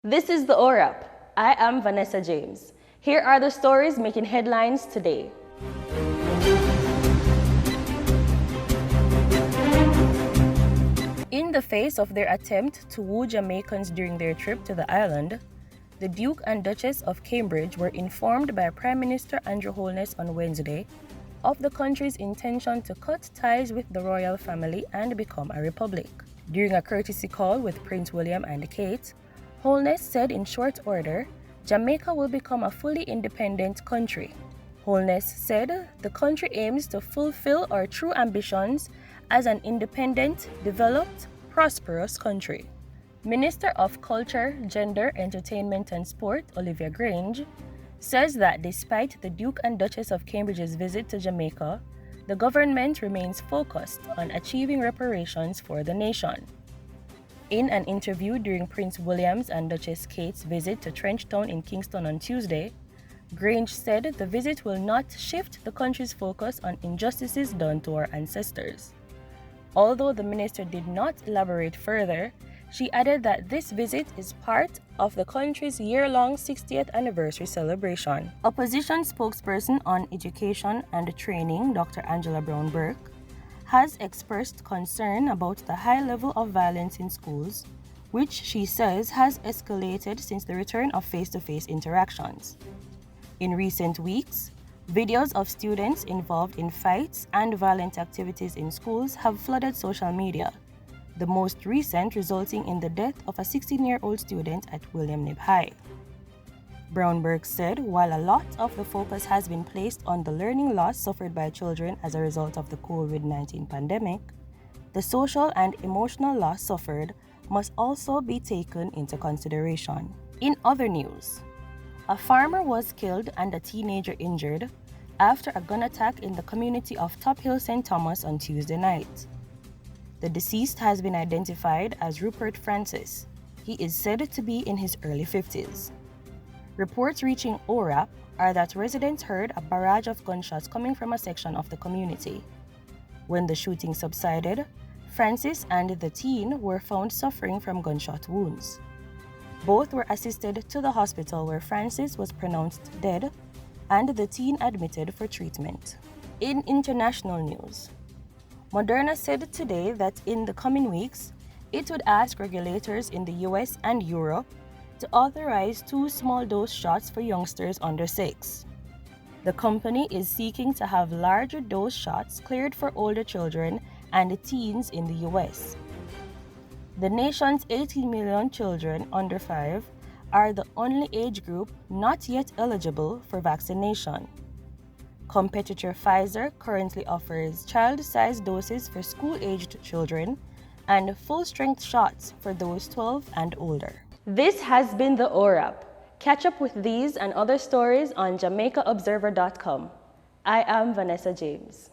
This is the ORAP. I am Vanessa James. Here are the stories making headlines today. In the face of their attempt to woo Jamaicans during their trip to the island, the Duke and Duchess of Cambridge were informed by Prime Minister Andrew Holness on Wednesday of the country's intention to cut ties with the royal family and become a republic. During a courtesy call with Prince William and Kate, Holness said in short order, Jamaica will become a fully independent country. Holness said the country aims to fulfill our true ambitions as an independent, developed, prosperous country. Minister of Culture, Gender, Entertainment and Sport, Olivia Grange, says that despite the Duke and Duchess of Cambridge's visit to Jamaica, the government remains focused on achieving reparations for the nation. In an interview during Prince William's and Duchess Kate's visit to Trenchtown in Kingston on Tuesday, Grange said the visit will not shift the country's focus on injustices done to our ancestors. Although the minister did not elaborate further, she added that this visit is part of the country's year-long 60th anniversary celebration. Opposition spokesperson on education and training, Dr. Angela Brown-Burke, has expressed concern about the high level of violence in schools, which she says has escalated since the return of face-to-face interactions. In recent weeks, videos of students involved in fights and violent activities in schools have flooded social media, the most recent resulting in the death of a 16-year-old student at William Knibb High. Brown-Burke said while a lot of the focus has been placed on the learning loss suffered by children as a result of the COVID-19 pandemic, the social and emotional loss suffered must also be taken into consideration. In other news, a farmer was killed and a teenager injured after a gun attack in the community of Top Hill St. Thomas on Tuesday night. The deceased has been identified as Rupert Francis. He is said to be in his early 50s. Reports reaching ORAP are that residents heard a barrage of gunshots coming from a section of the community. When the shooting subsided, Francis and the teen were found suffering from gunshot wounds. Both were assisted to the hospital where Francis was pronounced dead and the teen admitted for treatment. In international news, Moderna said today that in the coming weeks, it would ask regulators in the US and Europe to authorize 2 small-dose shots for youngsters under 6. The company is seeking to have larger dose shots cleared for older children and teens in the US. The nation's 18 million children under 5 are the only age group not yet eligible for vaccination. Competitor Pfizer currently offers child-sized doses for school-aged children and full-strength shots for those 12 and older. This has been the ORAP. Catch up with these and other stories on JamaicaObserver.com. I am Vanessa James.